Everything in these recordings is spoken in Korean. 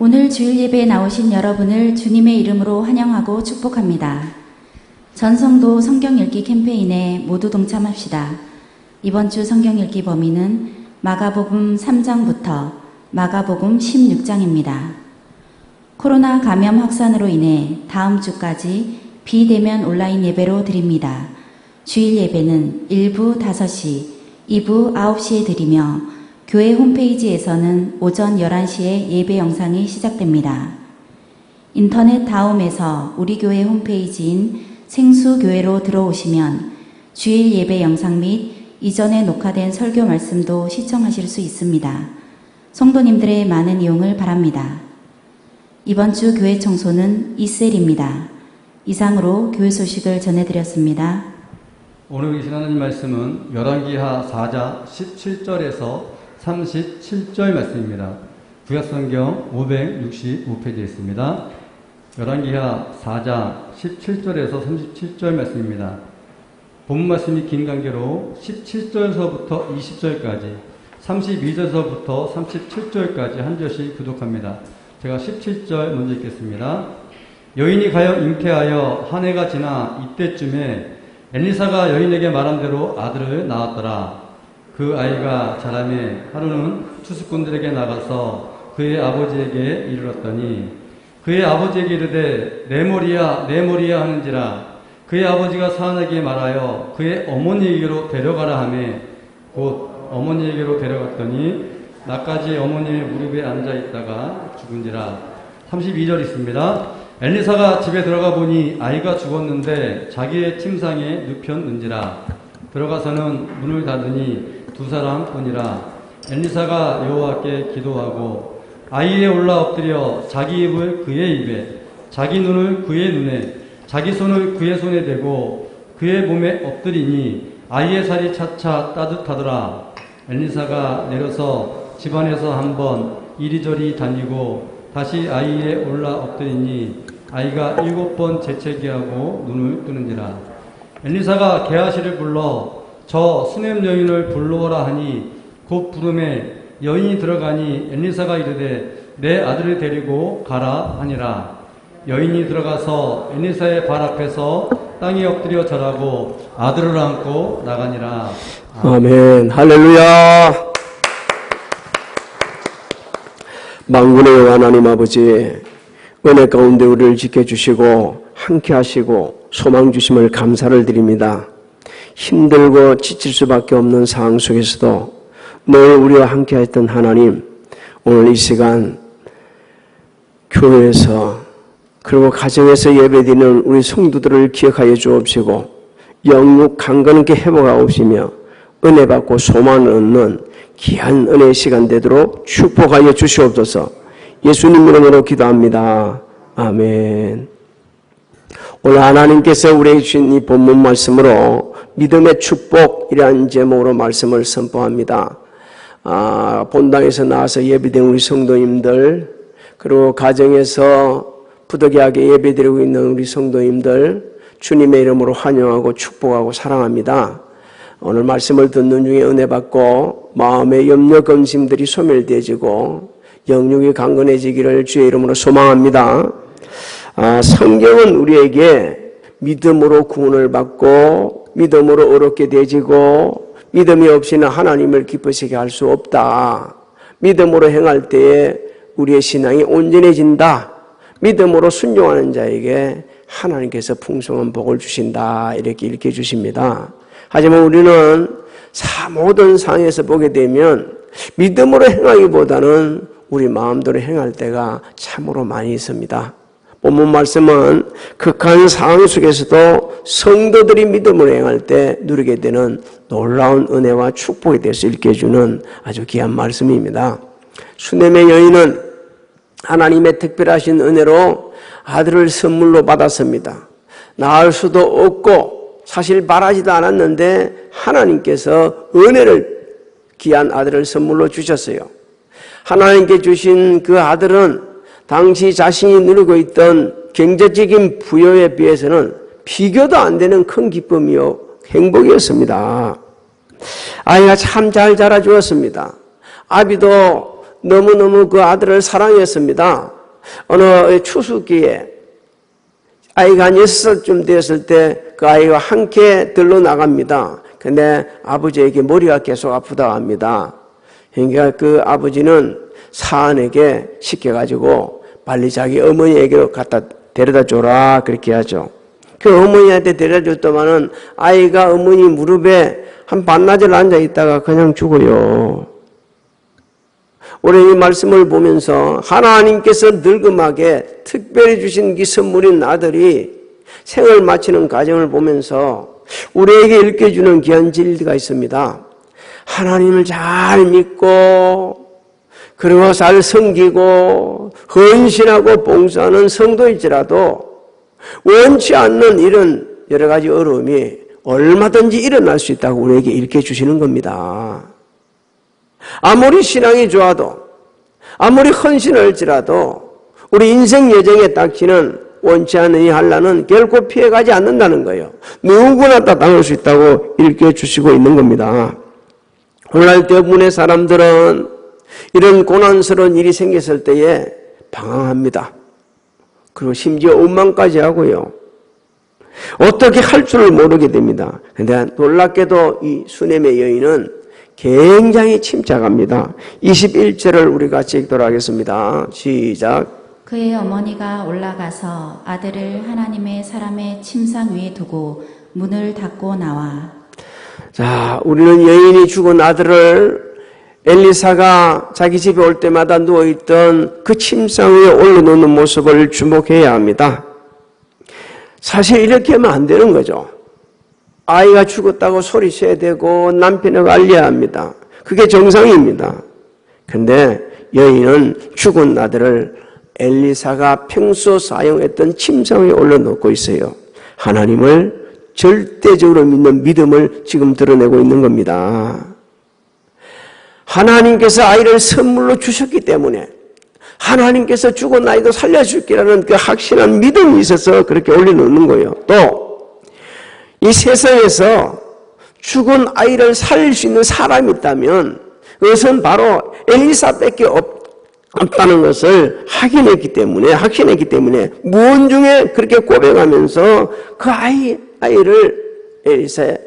오늘 주일 예배에 나오신 여러분을 주님의 이름으로 환영하고 축복합니다. 전성도 성경 읽기 캠페인에 모두 동참합시다. 이번 주 성경 읽기 범위는 마가복음 3장부터 마가복음 16장입니다. 코로나 감염 확산으로 인해 다음 주까지 비대면 온라인 예배로 드립니다. 주일 예배는 1부 5시, 2부 9시에 드리며 교회 홈페이지에서는 오전 11시에 예배 영상이 시작됩니다. 인터넷 다음에서 우리 교회 홈페이지인 생수교회로 들어오시면 주일 예배 영상 및 이전에 녹화된 설교 말씀도 시청하실 수 있습니다. 성도님들의 많은 이용을 바랍니다. 이번 주 교회 청소는 이셀입니다. 이상으로 교회 소식을 전해드렸습니다. 오늘 계신 하나님 말씀은 열왕기하 4장 17절에서 37절 말씀입니다. 구약성경 565페이지에 있습니다. 열왕기하 4장 17절에서 37절 말씀입니다. 본문 말씀이 긴 관계로 17절서부터 20절까지, 32절서부터 37절까지 한 절씩 교독합니다. 제가 17절 먼저 읽겠습니다. 여인이 가여 잉태하여 한 해가 지나 이때쯤에 엘리사가 여인에게 말한 대로 아들을 낳았더라. 그 아이가 자라매 하루는 추수꾼들에게 나가서 그의 아버지에게 이르렀더니 그의 아버지에게 이르되 내 머리야 내 머리야 하는지라. 그의 아버지가 사안에게 말하여 그의 어머니에게로 데려가라 하매 곧 어머니에게로 데려갔더니 나까지 어머니의 무릎에 앉아 있다가 죽은지라. 32절 있습니다. 엘리사가 집에 들어가 보니 아이가 죽었는데 자기의 침상에 눕혔는지라. 들어가서는 문을 닫으니 두 사람뿐이라. 엘리사가 여호와께 기도하고 아이에 올라 엎드려 자기 입을 그의 입에, 자기 눈을 그의 눈에, 자기 손을 그의 손에 대고 그의 몸에 엎드리니 아이의 살이 차차 따뜻하더라. 엘리사가 내려서 집안에서 한번 이리저리 다니고 다시 아이에 올라 엎드리니 아이가 7번 재채기하고 눈을 뜨는지라. 엘리사가 게하시를 불러 저 수넴 여인을 불러오라 하니 곧 부름에 여인이 들어가니 엘리사가 이르되 내 아들을 데리고 가라 하니라. 여인이 들어가서 엘리사의 발 앞에서 땅에 엎드려 절하고 아들을 안고 나가니라. 아멘. 할렐루야. 만군의 하나님 아버지, 은혜 가운데 우리를 지켜주시고 함께 하시고 소망 주심을 감사를 드립니다. 힘들고 지칠 수밖에 없는 상황 속에서도 늘 우리와 함께 했던 하나님, 오늘 이 시간 교회에서 그리고 가정에서 예배드리는 우리 성도들을 기억하여 주옵시고 영육 강건하게 회복하옵시며 은혜 받고 소망을 얻는 귀한 은혜의 시간 되도록 축복하여 주시옵소서. 예수님 이름으로 기도합니다. 아멘. 오늘 하나님께서 우리에게 주신 이 본문 말씀으로 믿음의 축복이라는 제목으로 말씀을 선포합니다. 본당에서 나와서 예배된 우리 성도님들, 그리고 가정에서 부득이하게 예배드리고 있는 우리 성도님들, 주님의 이름으로 환영하고 축복하고 사랑합니다. 오늘 말씀을 듣는 중에 은혜 받고 마음의 염려 근심들이 소멸되어지고 영육이 강건해지기를 주의 이름으로 소망합니다. 성경은 우리에게 믿음으로 구원을 받고 믿음으로 어렵게 되지고 믿음이 없이는 하나님을 기쁘시게 할 수 없다. 믿음으로 행할 때에 우리의 신앙이 온전해진다. 믿음으로 순종하는 자에게 하나님께서 풍성한 복을 주신다. 이렇게 읽게 주십니다. 하지만 우리는 모든 상황에서 보게 되면 믿음으로 행하기보다는 우리 마음대로 행할 때가 참으로 많이 있습니다. 본문 말씀은 극한 상황 속에서도 성도들이 믿음으로 행할 때 누리게 되는 놀라운 은혜와 축복에 대해서 읽게 해주는 아주 귀한 말씀입니다. 수넴의 여인은 하나님의 특별하신 은혜로 아들을 선물로 받았습니다. 낳을 수도 없고 사실 바라지도 않았는데 하나님께서 은혜를 귀한 아들을 선물로 주셨어요. 하나님께 주신 그 아들은 당시 자신이 누리고 있던 경제적인 부여에 비해서는 비교도 안 되는 큰 기쁨이요 행복이었습니다. 아이가 참 잘 자라주었습니다. 아비도 너무너무 그 아들을 사랑했습니다. 어느 추수기에 아이가 한 6살쯤 되었을 때 그 아이가 함께 들러 나갑니다. 근데 아버지에게 머리가 계속 아프다고 합니다. 그러니까 그 아버지는 사안에게 시켜가지고 빨리 자기 어머니에게로 갖다 데려다 줘라 그렇게 하죠. 그 어머니한테 데려다 줬더만은 아이가 어머니 무릎에 한 반나절 앉아 있다가 그냥 죽어요. 우리 이 말씀을 보면서 하나님께서 늙음하게 특별히 주신 이 선물인 아들이 생을 마치는 과정을 보면서 우리에게 일깨주는 귀한 진리가 있습니다. 하나님을 잘 믿고 그리고 잘 섬기고 헌신하고 봉사하는 성도일지라도 원치 않는 이런 여러 가지 어려움이 얼마든지 일어날 수 있다고 우리에게 일깨주시는 겁니다. 아무리 신앙이 좋아도 아무리 헌신을 할지라도 우리 인생 여정에 닥치는 원치 않는 이 환난은 결코 피해가지 않는다는 거예요. 누구나 다 당할 수 있다고 일깨주시고 있는 겁니다. 오늘날 대부분의 사람들은 이런 고난스러운 일이 생겼을 때에 방황합니다. 그리고 심지어 원망까지 하고요. 어떻게 할 줄을 모르게 됩니다. 그런데 놀랍게도 이 수넴의 여인은 굉장히 침착합니다. 21절을 우리 같이 읽도록 하겠습니다. 시작. 그의 어머니가 올라가서 아들을 하나님의 사람의 침상 위에 두고 문을 닫고 나와. 자, 우리는 여인이 죽은 아들을 엘리사가 자기 집에 올 때마다 누워있던 그 침상 위에 올려놓는 모습을 주목해야 합니다. 사실 이렇게 하면 안 되는 거죠. 아이가 죽었다고 소리쳐야 되고 남편에게 알려야 합니다. 그게 정상입니다. 근데 여인은 죽은 아들을 엘리사가 평소 사용했던 침상 위에 올려놓고 있어요. 하나님을 절대적으로 믿는 믿음을 지금 드러내고 있는 겁니다. 하나님께서 아이를 선물로 주셨기 때문에 하나님께서 죽은 아이도 살려줄기라는 그 확신한 믿음이 있어서 그렇게 올려놓는 거예요. 또 이 세상에서 죽은 아이를 살릴 수 있는 사람이 있다면 그것은 바로 엘리사밖에 없다는 것을 확신했기 때문에 무언중에 그렇게 고백하면서 그 아이를 엘리사에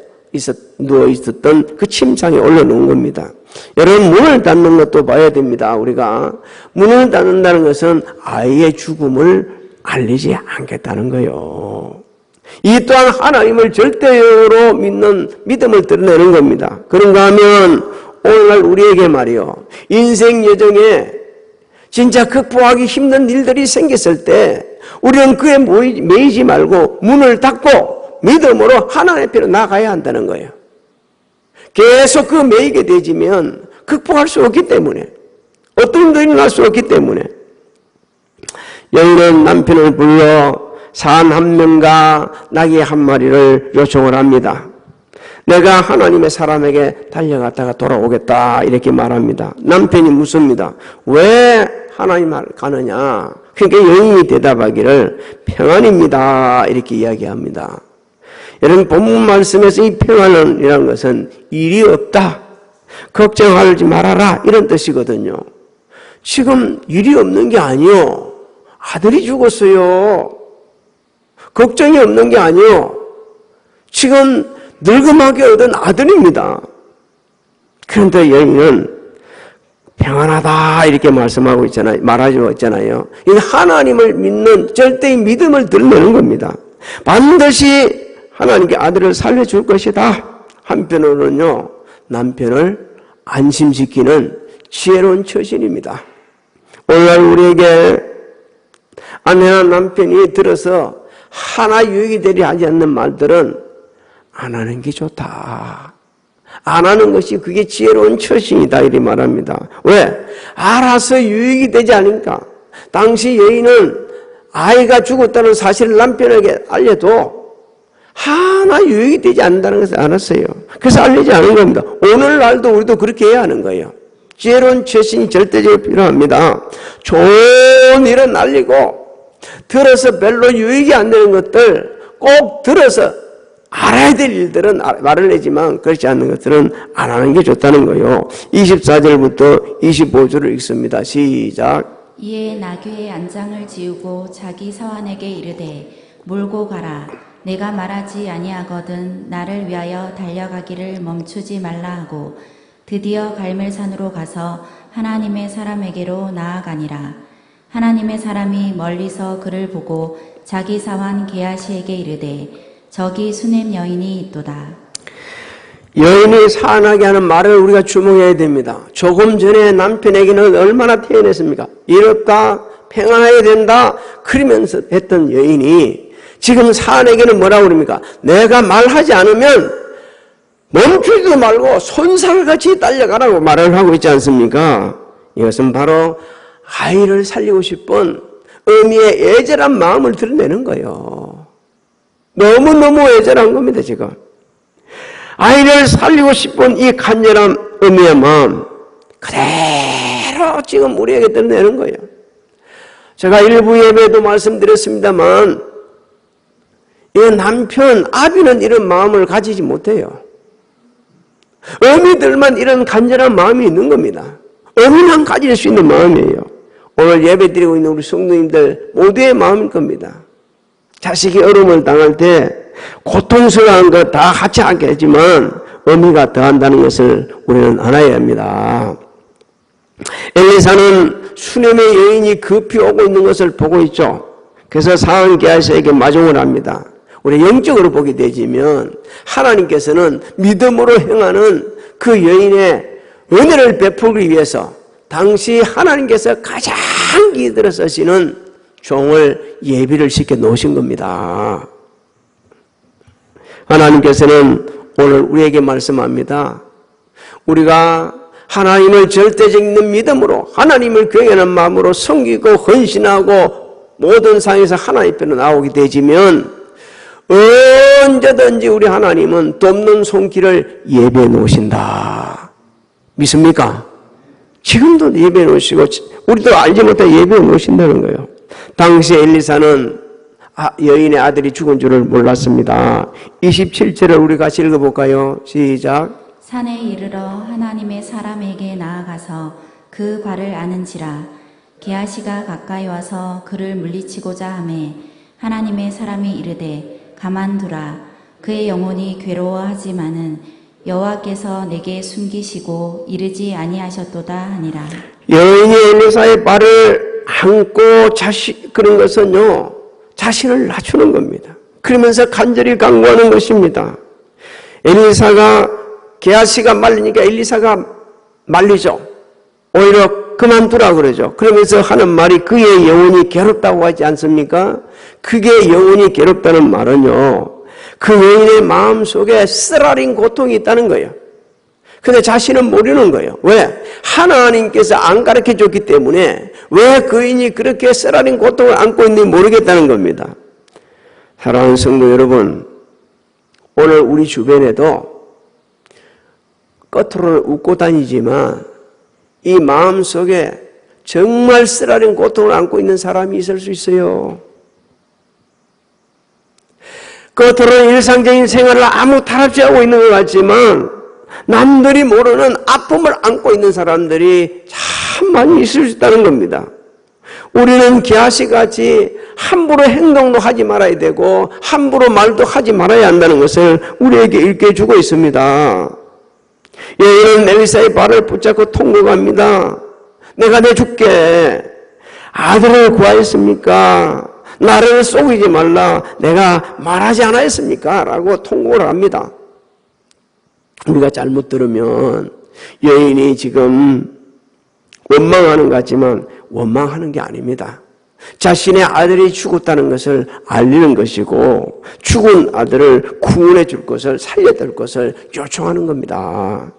누워 있었던 그 침상에 올려놓은 겁니다. 여러분, 문을 닫는 것도 봐야 됩니다. 우리가 문을 닫는다는 것은 아이의 죽음을 알리지 않겠다는 거예요. 이 또한 하나님을 절대적으로 믿는 믿음을 드러내는 겁니다. 그런가 하면 오늘날 우리에게 말이요, 인생 여정에 진짜 극복하기 힘든 일들이 생겼을 때 우리는 그에 매이지 말고 문을 닫고 믿음으로 하나님 앞으로 나가야 한다는 거예요. 계속 그 매이게 되지면 극복할 수 없기 때문에, 어떤 일도 일어날 수 없기 때문에 여인은 남편을 불러 산 한 명과 나귀 한 마리를 요청을 합니다. 내가 하나님의 사람에게 달려갔다가 돌아오겠다 이렇게 말합니다. 남편이 묻습니다. 왜 하나님을 가느냐? 그러니까 여인이 대답하기를 평안입니다 이렇게 이야기합니다. 여러분, 본문 말씀에서 이 평안이라는 것은 일이 없다, 걱정하지 말아라 이런 뜻이거든요. 지금 일이 없는 게 아니요, 아들이 죽었어요. 걱정이 없는 게 아니요, 지금 늙음하게 얻은 아들입니다. 그런데 여인은 평안하다 이렇게 말하고 있잖아요. 이 하나님을 믿는 절대의 믿음을 드러내는 겁니다. 반드시 하나님께 아들을 살려줄 것이다. 한편으로는요, 남편을 안심시키는 지혜로운 처신입니다. 오늘 우리에게 아내나 남편이 들어서 하나 유익이 되려 하지 않는 말들은 안 하는 게 좋다. 안 하는 것이 그게 지혜로운 처신이다 이렇게 말합니다. 왜? 알아서 유익이 되지 않으니까. 당시 여인은 아이가 죽었다는 사실을 남편에게 알려도 하나 유익이 되지 않는다는 것을 알았어요. 그래서 알리지 않은 겁니다. 오늘날도 우리도 그렇게 해야 하는 거예요. 지혜로운 처신이 절대적으로 필요합니다. 좋은 일은 알리고 들어서 별로 유익이 안 되는 것들 꼭 들어서 알아야 될 일들은 말을 내지만 그렇지 않는 것들은 안 하는 게 좋다는 거예요. 24절부터 25절을 읽습니다. 시작. 이에 나귀의 안장을 지우고 자기 사환에게 이르되 몰고 가라. 내가 말하지 아니하거든 나를 위하여 달려가기를 멈추지 말라 하고 드디어 갈멜산으로 가서 하나님의 사람에게로 나아가니라. 하나님의 사람이 멀리서 그를 보고 자기 사환 게하시에게 이르되 저기 수넴 여인이 있도다. 여인이 사안하게 하는 말을 우리가 주목해야 됩니다. 조금 전에 남편에게는 얼마나 태연했습니까? 이롭다, 평안해야 된다, 그러면서 했던 여인이 지금 사안에게는 뭐라고 그럽니까? 내가 말하지 않으면 멈추지도 말고 손살같이 달려가라고 말을 하고 있지 않습니까? 이것은 바로 아이를 살리고 싶은 어미의 애절한 마음을 드러내는 거예요. 너무너무 애절한 겁니다, 지금. 아이를 살리고 싶은 이 간절한 어미의 마음 그대로 지금 우리에게 드러내는 거예요. 제가 일부 예배에도 말씀드렸습니다만 이 남편, 아비는 이런 마음을 가지지 못해요. 어미들만 이런 간절한 마음이 있는 겁니다. 어미만 가질 수 있는 마음이에요. 오늘 예배 드리고 있는 우리 성도님들 모두의 마음일 겁니다. 자식이 어려움을 당할 때 고통스러운 것 다 같이 하겠지만 어미가 더한다는 것을 우리는 알아야 합니다. 엘리사는 수넴의 여인이 급히 오고 있는 것을 보고 있죠. 그래서 사안 게하시에게 마중을 합니다. 우리 영적으로 보게 되지면 하나님께서는 믿음으로 행하는 그 여인의 은혜를 베풀기 위해서 당시 하나님께서 가장 기들어 쓰시는 종을 예비를 시켜 놓으신 겁니다. 하나님께서는 오늘 우리에게 말씀합니다. 우리가 하나님을 절대적인 믿음으로 하나님을 경외하는 마음으로 섬기고 헌신하고 모든 상황에서 하나님 편으로 나오게 되지면 언제든지 우리 하나님은 돕는 손길을 예배해 놓으신다. 믿습니까? 지금도 예배해 놓으시고 우리도 알지 못해 예배해 놓으신다는 거예요. 당시 엘리사는 여인의 아들이 죽은 줄을 몰랐습니다. 27절을 우리 같이 읽어볼까요? 시작. 산에 이르러 하나님의 사람에게 나아가서 그 발을 아는지라. 게하시가 가까이 와서 그를 물리치고자 하매 하나님의 사람이 이르되 가만두라. 그의 영혼이 괴로워하지만은 여호와께서 내게 숨기시고 이르지 아니하셨도다 하니라. 여인이 엘리사의 발을 안고 그런 것은요 자신을 낮추는 겁니다. 그러면서 간절히 간구하는 것입니다. 엘리사가 게하시가 말리니까 엘리사가 말리죠. 오히려 그만두라 그러죠. 그러면서 하는 말이 그의 영혼이 괴롭다고 하지 않습니까? 그의 영혼이 괴롭다는 말은요 그 여인의 마음속에 쓰라린 고통이 있다는 거예요. 근데 자신은 모르는 거예요. 왜? 하나님께서 안 가르쳐줬기 때문에 왜 그인이 그렇게 쓰라린 고통을 안고 있는지 모르겠다는 겁니다. 사랑하는 성도 여러분, 오늘 우리 주변에도 겉으로는 웃고 다니지만 이 마음속에 정말 쓰라린 고통을 안고 있는 사람이 있을 수 있어요. 겉으로는 일상적인 생활을 아무 탈없이 하고 있는 것 같지만 남들이 모르는 아픔을 안고 있는 사람들이 참 많이 있을 수 있다는 겁니다. 우리는 게하시같이 함부로 행동도 하지 말아야 되고 함부로 말도 하지 말아야 한다는 것을 우리에게 일깨워주고 있습니다. 여인은 엘리사의 발을 붙잡고 통곡합니다. 내가 내줄게. 아들을 구하였습니까? 나를 속이지 말라. 내가 말하지 않았습니까? 라고 통곡을 합니다. 우리가 잘못 들으면 여인이 지금 원망하는 것 같지만 원망하는 게 아닙니다. 자신의 아들이 죽었다는 것을 알리는 것이고 죽은 아들을 구원해 줄 것을 살려줄 것을 요청하는 겁니다.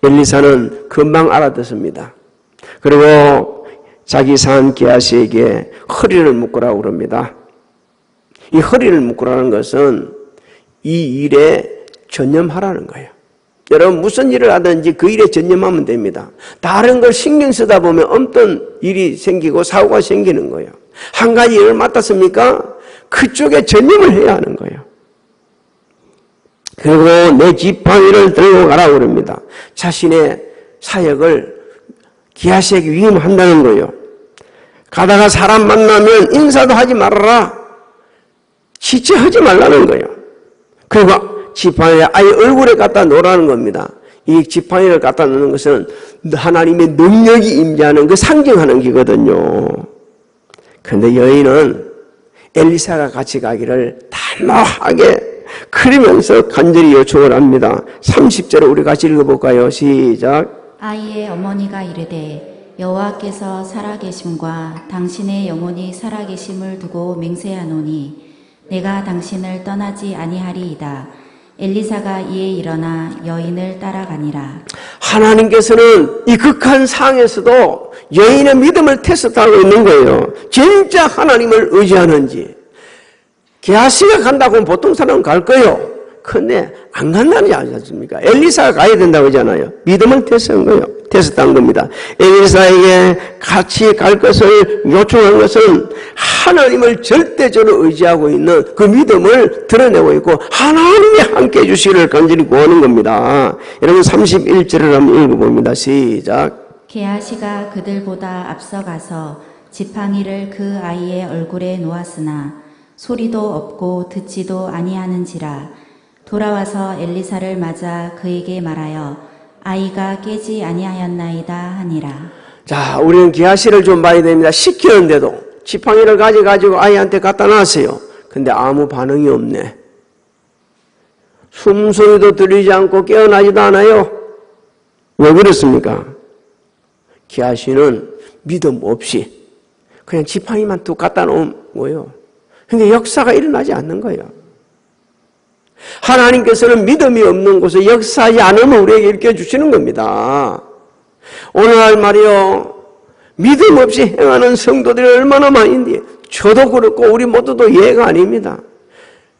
엘리사는 금방 알아듣습니다. 그리고 자기 산 게하시에게 허리를 묶으라고 그럽니다. 이 허리를 묶으라는 것은 이 일에 전념하라는 거예요. 여러분 무슨 일을 하든지 그 일에 전념하면 됩니다. 다른 걸 신경 쓰다 보면 없던 일이 생기고 사고가 생기는 거예요. 한 가지 일을 맡았습니까? 그쪽에 전념을 해야 하는 거예요. 그리고 내 지팡이를 들고 가라고 그럽니다. 자신의 사역을 기하시에게 위임한다는 거예요. 가다가 사람 만나면 인사도 하지 말아라. 지체하지 말라는 거예요. 그리고 지팡이를 아예 얼굴에 갖다 놓으라는 겁니다. 이 지팡이를 갖다 놓는 것은 하나님의 능력이 임재하는 그 상징하는 기거든요. 그런데 여인은 엘리사가 같이 가기를 단호하게 그러면서 간절히 요청을 합니다. 30절을 우리 같이 읽어볼까요? 시작. 아이의 어머니가 이르되 여호와께서 살아계심과 당신의 영혼이 살아계심을 두고 맹세하노니 내가 당신을 떠나지 아니하리이다. 엘리사가 이에 일어나 여인을 따라가니라. 하나님께서는 이 극한 상황에서도 여인의 믿음을 테스트하고 있는 거예요. 진짜 하나님을 의지하는지. 게하시가 간다고 하면 보통 사람은 갈 거예요. 근데 안 간다는 게 아니지 않습니까? 엘리사가 가야 된다고 하잖아요. 믿음을 테스트한 거예요. 테스트한 겁니다. 엘리사에게 같이 갈 것을 요청한 것은 하나님을 절대적으로 의지하고 있는 그 믿음을 드러내고 있고 하나님이 함께 해주시기를 간절히 구하는 겁니다. 여러분 31절을 한번 읽어봅니다. 시작. 게하시가 그들보다 앞서가서 지팡이를 그 아이의 얼굴에 놓았으나 소리도 없고 듣지도 아니하는지라. 돌아와서 엘리사를 맞아 그에게 말하여 아이가 깨지 아니하였나이다 하니라. 자, 우리는 게하시를 좀 봐야 됩니다. 시키는데도 지팡이를 가져가지고 아이한테 갖다 놨어요. 근데 아무 반응이 없네. 숨소리도 들리지 않고 깨어나지도 않아요. 왜 그렇습니까? 게하시는 믿음 없이 그냥 지팡이만 뚝 갖다 놓은 거예요. 근데 역사가 일어나지 않는 거예요. 하나님께서는 믿음이 없는 곳에 역사하지 않으면 우리에게 일깨주시는 겁니다. 오늘날 말이요, 믿음 없이 행하는 성도들이 얼마나 많은데 저도 그렇고 우리 모두도 예가 아닙니다.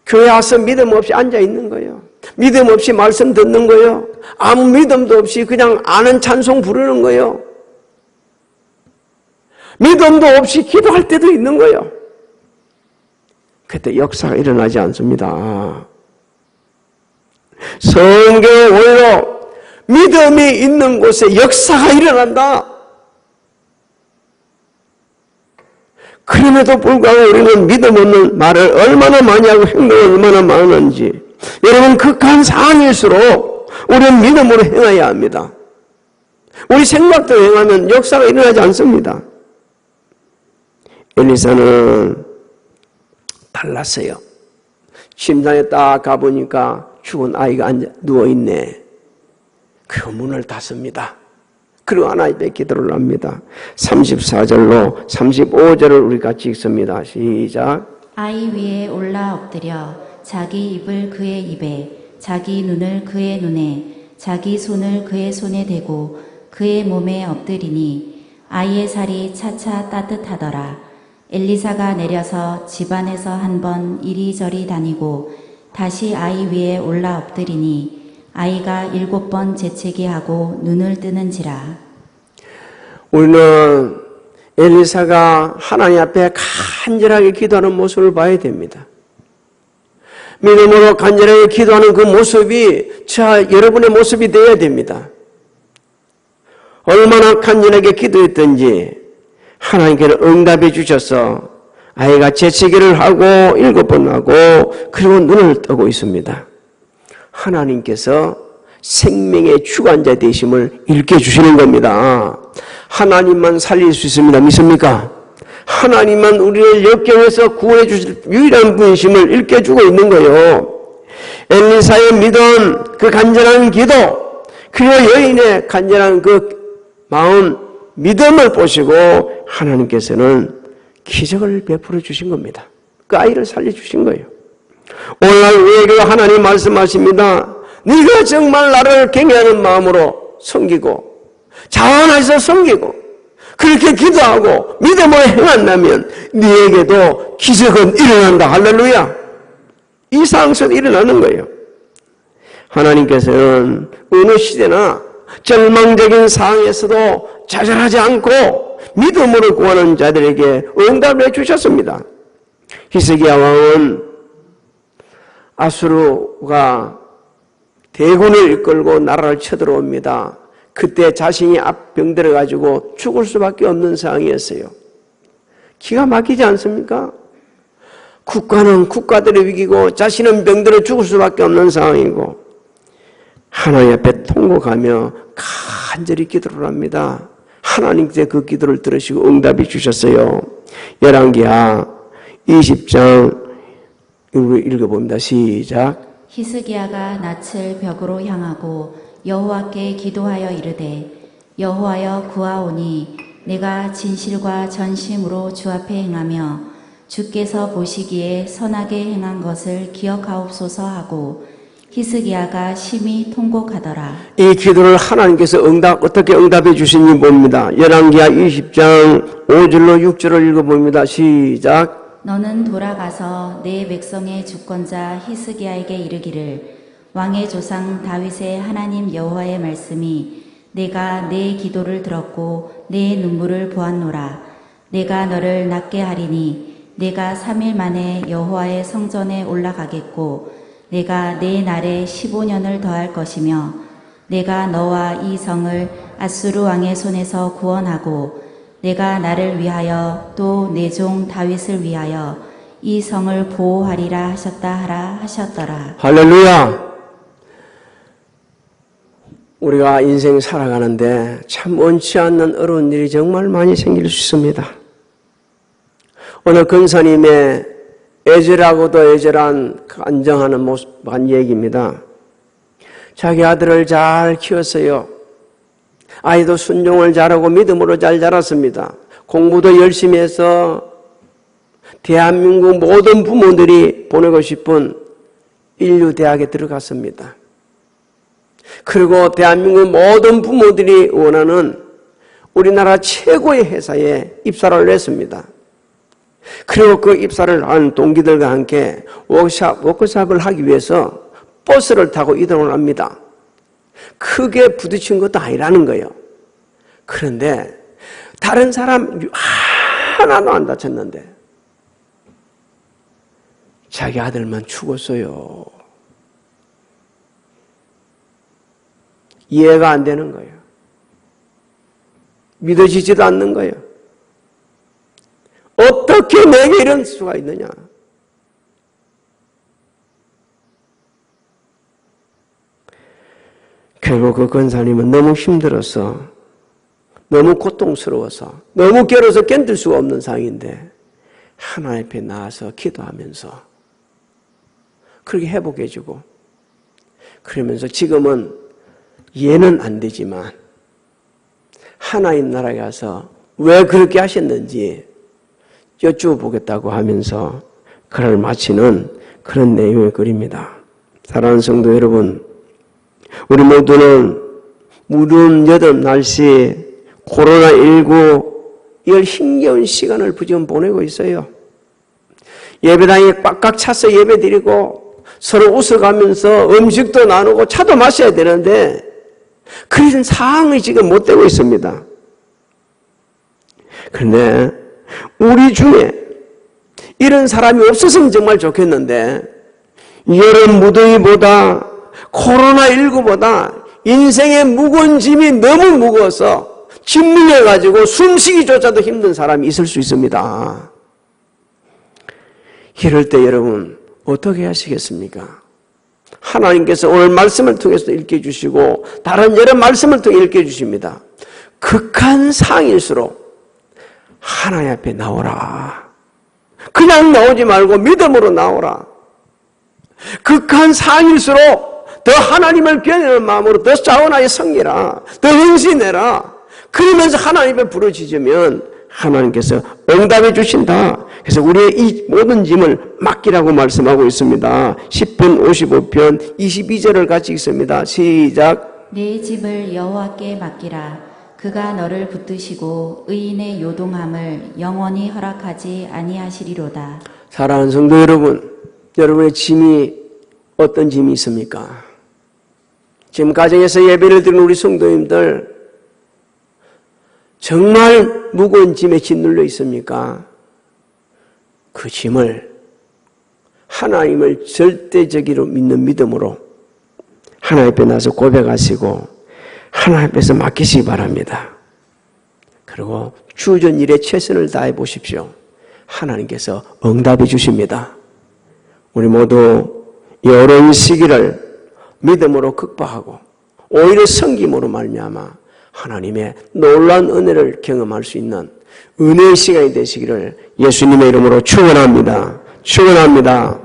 교회 와서 믿음 없이 앉아 있는 거예요. 믿음 없이 말씀 듣는 거예요. 아무 믿음도 없이 그냥 아는 찬송 부르는 거예요. 믿음도 없이 기도할 때도 있는 거예요. 그때 역사가 일어나지 않습니다. 성경의 원로 믿음이 있는 곳에 역사가 일어난다. 그럼에도 불구하고 우리는 믿음 없는 말을 얼마나 많이 하고 행동을 얼마나 많은지. 여러분 극한 상황일수록 우리는 믿음으로 행해야 합니다. 우리 생각대로 행하면 역사가 일어나지 않습니다. 엘리사는 달랐어요. 침상에 딱 가보니까 죽은 아이가 누워있네. 그 문을 닫습니다. 그리고 하나님께 기도를 합니다. 34절로 35절을 우리 같이 읽습니다. 시작. 아이 위에 올라 엎드려 자기 입을 그의 입에 자기 눈을 그의 눈에 자기 손을 그의 손에 대고 그의 몸에 엎드리니 아이의 살이 차차 따뜻하더라. 엘리사가 내려서 집안에서 한 번 이리저리 다니고 다시 아이 위에 올라 엎드리니 아이가 7번 재채기 하고 눈을 뜨는지라. 우리는 엘리사가 하나님 앞에 간절하게 기도하는 모습을 봐야 됩니다. 믿음으로 간절하게 기도하는 그 모습이 여러분의 모습이 되어야 됩니다. 얼마나 간절하게 기도했던지 하나님께는 응답해 주셔서 아이가 재채기를 하고 7번 하고 그리고 눈을 뜨고 있습니다. 하나님께서 생명의 주관자 되심을 일깨주시는 겁니다. 하나님만 살릴 수 있습니다. 믿습니까? 하나님만 우리를 역경에서 구원해 주실 유일한 분이심을 일깨주고 있는 거예요. 엘리사의 믿음, 그 간절한 기도, 그리고 여인의 간절한 그 마음, 믿음을 보시고 하나님께서는 기적을 베풀어 주신 겁니다. 그 아이를 살려주신 거예요. 오늘날 우리에게 하나님 말씀하십니다. 네가 정말 나를 경외하는 마음으로 섬기고 자원해서 섬기고 그렇게 기도하고 믿음으로 행한다면 네에게도 기적은 일어난다. 할렐루야. 이 상황 속에 일어나는 거예요. 하나님께서는 어느 시대나 절망적인 상황에서도 좌절하지 않고 믿음으로 구하는 자들에게 응답을 해주셨습니다. 히스기야 왕은 아수르가 대군을 이끌고 나라를 쳐들어옵니다. 그때 자신이 앞 병들어 가지고 죽을 수밖에 없는 상황이었어요. 기가 막히지 않습니까? 국가는 국가들의 위기고 자신은 병들어 죽을 수밖에 없는 상황이고 하나님 앞에 통곡하며 간절히 기도를 합니다. 하나님께 그 기도를 들으시고 응답이 주셨어요. 열왕기하 20장 우리 읽어봅니다. 시작. 히스기야가 낯을 벽으로 향하고 여호와께 기도하여 이르되 여호와여 구하오니 내가 진실과 전심으로 주 앞에 행하며 주께서 보시기에 선하게 행한 것을 기억하옵소서 하고 히스기야가 심히 통곡하더라. 이 기도를 하나님께서 어떻게 응답해 주시는지 봅니다. 열왕기하 20장 5절로 6절을 읽어봅니다. 시작. 너는 돌아가서 내 백성의 주권자 히스기야에게 이르기를 왕의 조상 다윗의 하나님 여호와의 말씀이 내가 내 기도를 들었고 내 눈물을 보았노라. 내가 너를 낫게 하리니 내가 3일 만에 여호와의 성전에 올라가겠고 내가 내 날에 15년을 더할 것이며 내가 너와 이 성을 아수르 왕의 손에서 구원하고 내가 나를 위하여 또 내 종 다윗을 위하여 이 성을 보호하리라 하셨다 하라 하셨더라. 할렐루야. 우리가 인생 살아가는데 참 원치 않는 어려운 일이 정말 많이 생길 수 있습니다. 오늘 근사님의 애절하고도 애절한 안정하는 모습한 얘기입니다. 자기 아들을 잘 키웠어요. 아이도 순종을 잘하고 믿음으로 잘 자랐습니다. 공부도 열심히 해서 대한민국 모든 부모들이 보내고 싶은 인류대학에 들어갔습니다. 그리고 대한민국 모든 부모들이 원하는 우리나라 최고의 회사에 입사를 했습니다. 그리고 그 입사를 한 동기들과 함께 워크숍을 하기 위해서 버스를 타고 이동을 합니다. 크게 부딪힌 것도 아니라는 거예요. 그런데 다른 사람 하나도 안 다쳤는데 자기 아들만 죽었어요. 이해가 안 되는 거예요. 믿어지지도 않는 거예요. 어떻게 내게 이런 수가 있느냐? 결국 그 권사님은 너무 힘들어서, 너무 고통스러워서, 너무 괴로워서 견딜 수가 없는 상황인데 하나님 앞에 나와서 기도하면서 그렇게 회복해주고, 그러면서 지금은 이해는 안 되지만 하나님 나라에 가서 왜 그렇게 하셨는지 여쭈어보겠다고 하면서 글을 마치는 그런 내용의 글입니다. 사랑하는 성도 여러분, 우리 모두는 무더운 여름 날씨 코로나19 이걸 힘겨운 시간을 지금 보내고 있어요. 예배당에 꽉꽉 차서 예배드리고 서로 웃어가면서 음식도 나누고 차도 마셔야 되는데 그런 상황이 지금 못 되고 있습니다. 그런데 우리 중에 이런 사람이 없었으면 정말 좋겠는데 여름 무더위보다 코로나19보다 인생의 무거운 짐이 너무 무거워서 짓물려가지고 숨쉬기조차도 힘든 사람이 있을 수 있습니다. 이럴 때 여러분 어떻게 하시겠습니까? 하나님께서 오늘 말씀을 통해서 읽혀주시고 다른 여러 말씀을 통해 읽혀주십니다. 극한 상황일수록 하나님 앞에 나오라. 그냥 나오지 말고 믿음으로 나오라. 극한 상황일수록 더 하나님을 겨내는 마음으로 더 자원하여 섬기라. 더 헌신해라. 그러면서 하나님 앞에 부르짖으면 하나님께서 응답해 주신다. 그래서 우리의 이 모든 짐을 맡기라고 말씀하고 있습니다. 10편 55편 22절을 같이 읽습니다. 시작. 내 집을 여호와께 맡기라. 그가 너를 붙드시고 의인의 요동함을 영원히 허락하지 아니하시리로다. 사랑하는 성도 여러분, 여러분의 짐이 어떤 짐이 있습니까? 지금 가정에서 예배를 드리는 우리 성도님들 정말 무거운 짐에 짓눌려 있습니까? 그 짐을 하나님을 절대적으로 믿는 믿음으로 하나님 앞에 나서 고백하시고 하나님 앞에서 맡기시기 바랍니다. 그리고 주어진 일에 최선을 다해 보십시오. 하나님께서 응답해 주십니다. 우리 모두 이 어려운 시기를 믿음으로 극복하고 오히려 섬김으로 말미암아 하나님의 놀라운 은혜를 경험할 수 있는 은혜의 시간이 되시기를 예수님의 이름으로 축원합니다. 축원합니다.